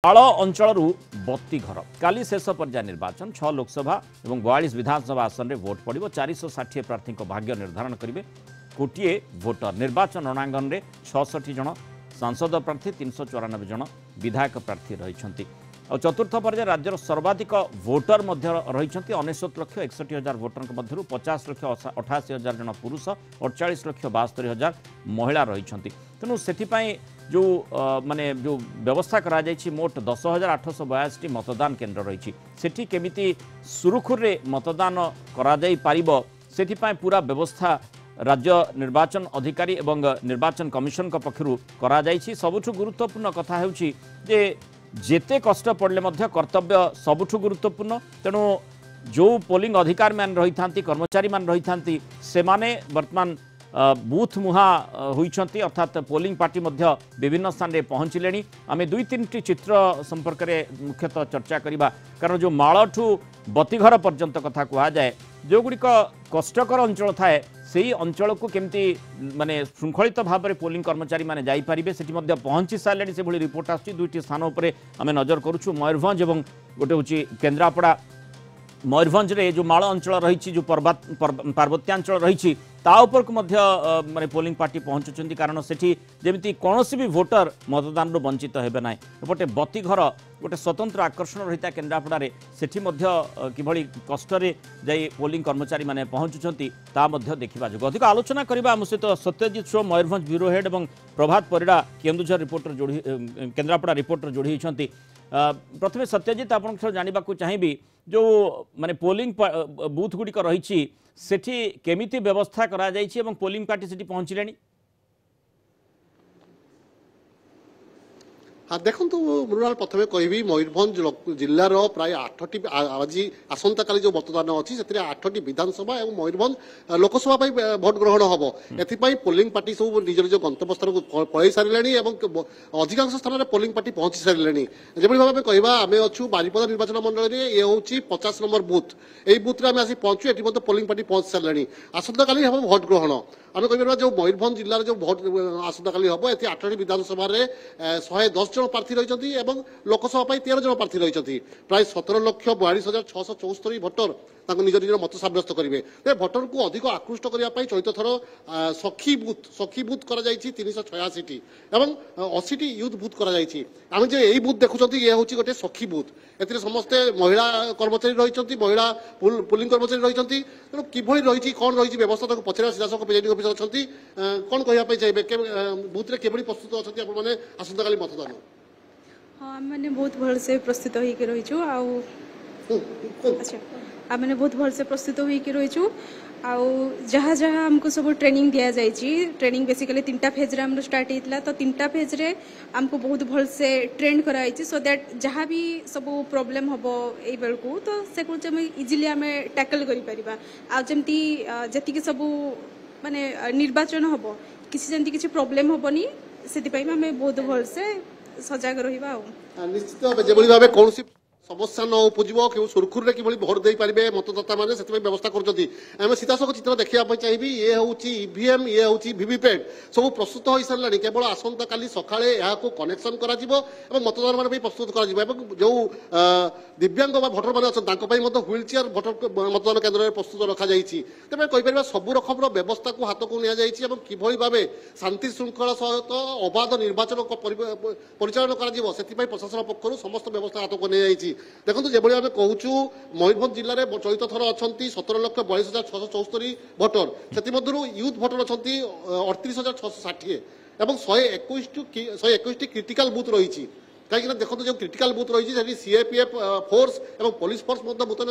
आळ अंचल बत्ती घर काली शेष पर्याय निर्वाचन 6 लोकसभा और 42 विधानसभा आसन में भोट पड़ 460 प्रार्थी भाग्य निर्धारण करेंगे गोटे भोटर निर्वाचन रणांगन में 66 जन सांसद प्रार्थी 394 जन विधायक प्रार्थी रही और चतुर्थ पर्याय राज्यर सर्वाधिक भोटर रही 99,61,000 भोटर मध्य 50,88,000 जन पुरुष 48,72,000 महिला रही तेणु से जो माने जो व्यवस्था करा जायछि मोट 10,882 मतदान केन्द्र रही सेठी केमिति सुरुखुर रे मतदान करा जाई पारिबो सेठी पूरा व्यवस्था राज्य निर्वाचन अधिकारी एवं निर्वाचन कमिशन पक्षरु करा जायछि। सबुठु गुरुत्वपूर्ण कथा हेउछि जे जेते कष्ट पड़ले मध्य कर्तव्य सबुठु गुरुत्वपूर्ण तेणु जो पोलिंग अधिकारी मान रही थांती कर्मचारी मान रही थांती से माने वर्तमान बूथ मुहा होइछंती अर्थात पोलिंग पार्टी मध्य विभिन्न स्थान रे पहुँचले आम दुई तीन चित्र संपर्क में मुख्यतः चर्चा करबा कारण जो माळठू बतीघर पर्यंत कथा कह जाए जो गुड़िक कष्टकर अंचल थाए से अंचल को केमती माने श्रृंखलित भाव में पोलिंग कर्मचारी माने जाई पारिबे सेठी मध्य पहुँची सारे से भली रिपोर्ट आछि। दुईटी स्थान उपर आम नजर करूछु मयूरभंज और गोटे हूँ केन्द्रापड़ा। मयूरभंज रे जो माळ अंचल रही जो पार्वत्यांचल रही ताऊपर को मध्य माने पोलिंग पार्टी पहुँचुंट कारण सेठी जेमिति कौनसी भी भोटर मतदान वंचित हेबे ना एपटे बतीघर गोटे स्वतंत्र आकर्षण रही था केन्द्रापड़े सेठी मध्य किभली कष्टरे जाई पोलिंग कर्मचारी माने पहुँचुंट ता मध्य देखिबा जो अधिक आलोचना करबा आम सहित Satyajit show Mayurbhanj bureau head और प्रभात परिड़ा केन्दुझर रिपोर्टर जोड़ी केन्द्रापड़ा रिपोर्टर जोड़ी होती। प्रथमे सत्यजित आप जानवा चाहिए जो माने पोलिंग बूथ गुड़िक रही सेठी केमिति व्यवस्था करा जायछि एवं पोलिंग पार्टी सेठी पहुँचले। हाँ देखो मृणाल प्रथम कहि मयूरभंज जिलार प्राय 8टी आज आसंता काली जो मतदान अच्छी से 8टी विधानसभा और मयूरभंज लोकसभा भोट ग्रहण हम एपाई पोलिंग पार्टी सब निज निज गंतव्य स्थान को पलि सारे अधिकांश स्थान में पोलिंग पार्टी पहुंची सारे जो भाव कहवा आम अच्छु बारिपदा निर्वाचन मंडल में ये हूँ 50 नंबर बुथ यही बुथ में आम आसी पहुंचु ये पोलिंग पार्टी पहुंची सारे आसंता काली हम भोट ग्रहण आम कह जो मयूरभंज जिलार जो भोट आसंता काली हम ये 8टी विधानसभा 110 जन प्रार्थी रही लोकसभा 13 जन प्रार्थी रही प्राय 17,42,674 भोटर निज निज मत सब्यस्त करेंगे भोटर को अधिक आकृष्ट करने चलित थर सखी बूथ कर 386 और 80 यूथ बूथ कर आम जो यही बूथ देखुं ये हूँ गोटे सखी बूथ ए समस्ते महिला कर्मचारी रही महिला पुलिंग कर्मचारी रही तेणु किभली रही कौन रही व्यवस्था पचरा सीधासख प्रेजाइडिंग अफिसर अच्छा कौन कहवाई चाहिए बूथ में किभली प्रस्तुत अच्छा आपने आसंता काली मतदान। हाँ मैंने बहुत भलसे प्रस्तुत होकर रहीचु अच्छा आम मैंने बहुत भलसे प्रस्तुत होकर रहीचु आउ जहाँ जहाँ हमको सब ट्रेनिंग दिया जाइए ट्रेनिंग बेसिकली 3टा फेज रे हमरो स्टार्ट होता तो 3टा फेज रे हमको बहुत भलसे ट्रेन कराई सो दैट जहाँ भी सब प्रॉब्लम हम ये बेलू तो से इजिली आम टैकल करमती जी सब माने निर्वाचन हम किसी जमी किसी प्रोब्लेम हेनी से आम बहुत भलसे सजग रहा निश्चित जो भाव कौन समस्या न उपज कि सुरखुर में किभली भोट दे पारे मतदाता मैंने से व्यवस्था करें सीधासख चित्र देखा चाहिए ये हूँ ईवीएम ये हूँ वीवीपैट सब प्रस्तुत हो सारे केवल आसंता काली सकाळे यहाँ कनेक्शन कर मतदान मान प्रस्तुत कर जो दिव्यांग भोटर मैंने अच्छा ह्विल चेयर भोटर मतदान केन्द्र में प्रस्तुत रखा तेज कहीपर सब रकम व्यवस्था को हाथ को निभली भाव शांति श्रृंखला सहित अबाध निर्वाचन परिचालन कर प्रशासन पक्षर समस्त व्यवस्था हाथ को नहीं देखो जो भाव कहूँ मयूरभंज जिले में चलित थर अच्छा 17,42,674 भोटर से यूथ भोटर अच्छा 38,660 और 121 क्रिटिकल बूथ रही कहीं देखो जो क्रिटिकल बूथ रही सीएपीएफ फोर्स और पुलिस फोर्स मुतयन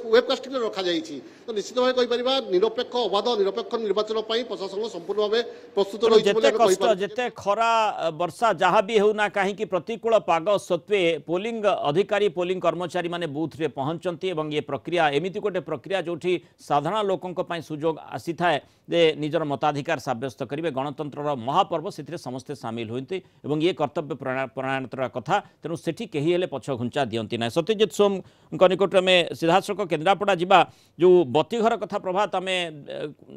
वेबकास्टिंग रखा जाइए तो निश्चित भाव कहीपर निरपेक्ष अबाध निरपेक्ष निर्वाचन प्रशासन संपूर्ण भाव प्रस्तुत रही जिते खरा वर्षा जहाँ भी होना कहीं प्रतिकूल पाग सत्वे पोलिंग अधिकारी पोलिंग कर्मचारी माने बूथ रे पहुंचती ये प्रक्रिया एमती गोटे प्रक्रिया जो साधारण लोकों सुजोग आसी थाए जे निजर मताधिकार सब्यस्त करेंगे गणतंत्र महापर्व से समस्ते सामिल होती ये कर्तव्य परायणतर कर कथा तेणु सेठी कहीं हेले पछ घुंचा दियंती ना। सत्यजित सोम निकट में सीधासख केन्द्रापड़ा जिबा जो बतीघर कथा प्रभात आम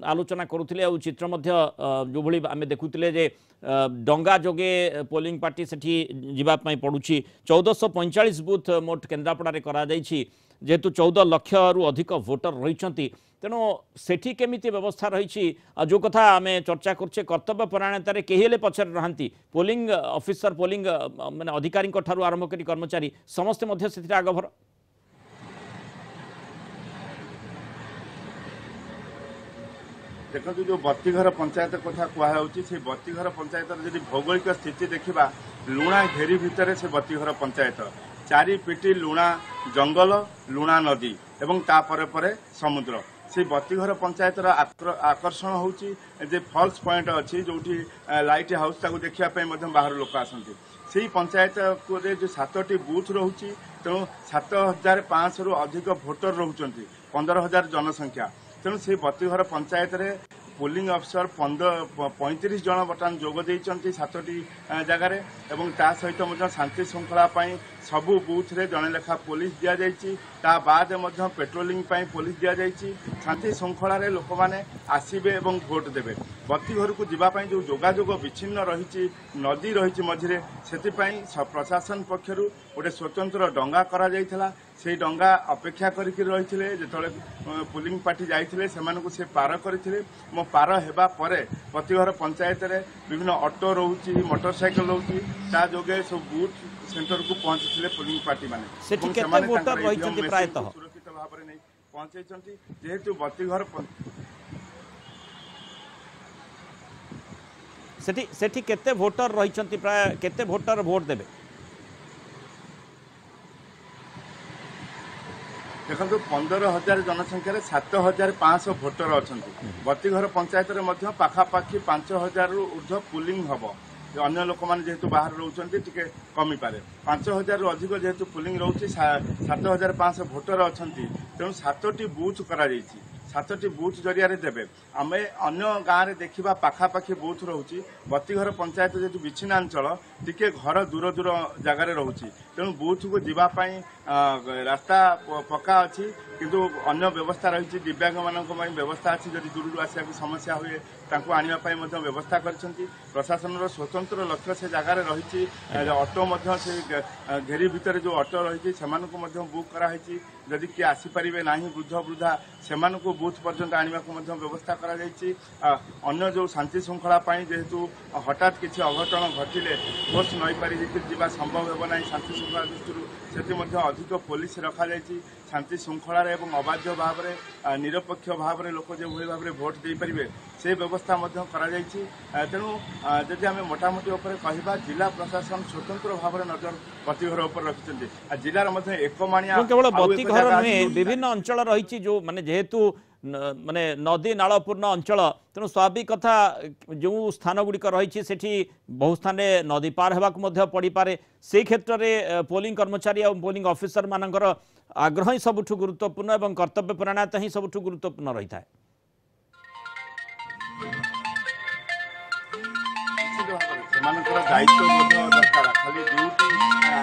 आलोचना करुले आ चित्र जो भली आम देखुले जे डंगा जोगे पोलिंग पार्टी सेठी जीवाई पड़ुछि 1445 बूथ मोट केन्द्रापड़ा करा जाइछि जेहेतु 14 लाख रु अधिक भोटर रही तेणु सेठी केमिति व्यवस्था रही जो कथा आम चर्चा करछे कर्तव्य परायणतार कहीं पछर रहांती पोलिंग ऑफिसर पोलिंग माने अधिकारी आरंभ करी कर्मचारी समस्ते मध्य से आगभर। देखो जो बतीघर पंचायत कथा कहुच्छी से बतीघर पंचायत जब भौगोलिक स्थिति देखा लुणा घेरी भितर से बतीघर पंचायत चारिपिटी लुणा जंगल लुणा नदी एवं तापर परे समुद्र से बतीघर पंचायत आकर्षण होची जे फॉल्स पॉइंट अच्छी जो लाइट हाउस ताको देखिया बाहर लोक आसती से पंचायत जो 7टी बूथ रोचे तेणु 7500 रु अधिक भोटर रोचंती 15000 जनसंख्या तेणु से बतीघर पंचायत रे पोलिंग अफिसर 35 जन बर्तमान जोग देइचंती 7टी जगार एवं ता सहित शांति श्रृंखला सबू बूथ रे जने लेखा पुलिस दि जाइए ता बाद पेट्रोलिंग पुलिस दि जाइए शांति श्रृंखला रे लोक माने आसीबे एवं भोट देबे। बतीघर को जीवाई जो जोगाजोग विच्छिन्न रही नदी रही मझिरे से प्रशासन पक्षर गोटे स्वतंत्र डंगा करा जाइथिला से डंगा अपेक्षा करके रही जो पोलिंग पार्टी जाइए से पार करते मो पार हेबा परे बतीघर पंचायत रे विभिन्न ऑटो रोची मोटरसाइकिल रोची ता जोगे सब बूथ सेंटर को पहुंचते पोलिंग पार्टी माने सुरक्षित भाव में पहुंचे जेहेतु बतीघर सेठी केते वोटर रही प्राय केते वोटर वोट देबे देखो 15,000 जनसंख्या 7,500 भोटर अच्छा बतीघर पंचायत में पाखापाखि 5,000 रु ऊर्ध्व पुलिंग हम अन्य लोक मैंने जेहेतु बाहर रोचे टी कमी पारे 5,000 रु अधिक जेहेतु पुलिंग रोचे 7,500 भोटर अच्छा तेणु 7टी बूथ कर 7टी बूथ जरिया देवे आम अन्य गाँव में देखा पाखापाखि बूथ रोचे बतीघर पंचायत जेहेतु विच्छिन्नांचल टिके घर दूर दूर जगार रोचे तेणु बूथ को जीवाई रास्ता पक्का अच्छी किंतु अन्य व्यवस्था रही दिव्यांग मान व्यवस्था अच्छी जब दूर आसवा समस्या हुए आने व्यवस्था कर प्रशासन स्वतंत्र लक्ष्य से जगार रही ऑटो से घेरी भितर जो ऑटो रही से बुक कराई जदि किए आसीपारे ना वृद्ध वृद्धा से बूथ पर्यंत आने को व्यवस्था कर जो शांति श्रृंखला जेहेतु हठात किसी अघटन घटिले फोर्स नई पारी जा संभव होना शांति श्रृंखला दृष्टि से अधिक पुलिस रखा जाइए शांति श्रृंखला एवं अबाध्य भाव में निरपेक्ष भाव में लोक जो भाव में भोट दे पारे से व्यवस्था तेणु जदि आम मोटामोटी कहवा जिला प्रशासन स्वतंत्र भाव में नजर बतीघर रखिंट जिलार एकमाणिया केवल बतीघर नुहे विभिन्न अंचल रही जो माने जेहेतु माने नदी नालपूर्ण अंचल तेणु स्वाभाविक कथा जो स्थान गुड़िक रही सेठी बहु स्थान नदी पार होगा पड़ पारे से क्षेत्र में पोलिंग कर्मचारी और पोलिंग ऑफिसर मानकर आग्रह ही सबुठ गुरुत्वपूर्ण और कर्तव्य परायणता ही सबुठ गुरुत्वपूर्ण रही है। दायित्व दरकार खाली ड्यूटी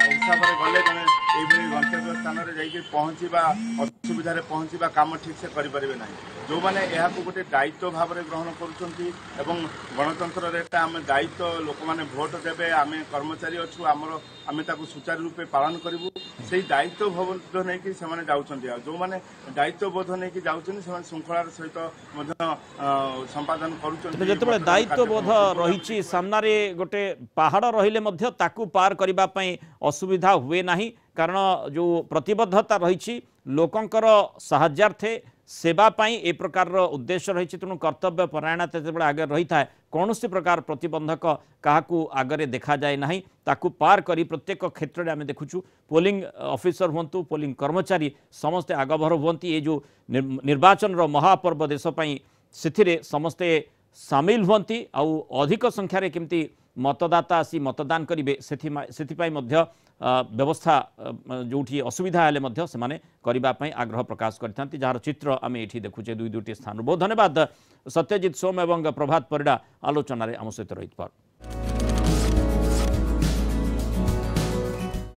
हिसाब से गले जन गंतव्य स्थान में पहुँचवा असुविधा पहुँचवा कम ठीक से करें ना जो मैंने यहाँ गोटे दायित्व भाव में ग्रहण कर गणतंत्र आम दायित्व लोक मैंने भोट देवे आम कर्मचारी अच्छु आमर आम सुचारू रूपे पालन करूँ से दायित्व बोध नहीं जाऊँ जो मैंने दायित्व बोध नहीं जाऊँ श्रृंखलार सहित संपादन कर दायित्व बोध रही सामने गोटे पहाड़ रही ताकू पार करने असुविधा हुए ना कारण जो प्रतिबद्धता रही लोकंकर साहाय्यार्थे सेवा पाई ए प्रकार उद्देश्य रही तेणु कर्तव्य परायणता जो आगे रही था कौन सी प्रकार प्रतिबंधक क्या आगे देखा जाए ना ताकू पार करी प्रत्येक क्षेत्र में आम देखुचु पोलिंग ऑफिसर हूँ पोलिंग कर्मचारी समस्ते आगभर हमें ये जो निर्वाचन महापर्व देशपाई से समस्ते सामिल हमें आउ अधिक संख्यार केमती मतदाता आसी मतदान करेंगे से व्यवस्था जो असुविधा हेल्ले से आग्रह प्रकाश करते जार चित्र आम ये देखुचे दुई दुईटी स्थान बहुत धन्यवाद सत्यजित सोम और प्रभात परिडा आलोचन आम सहित रही।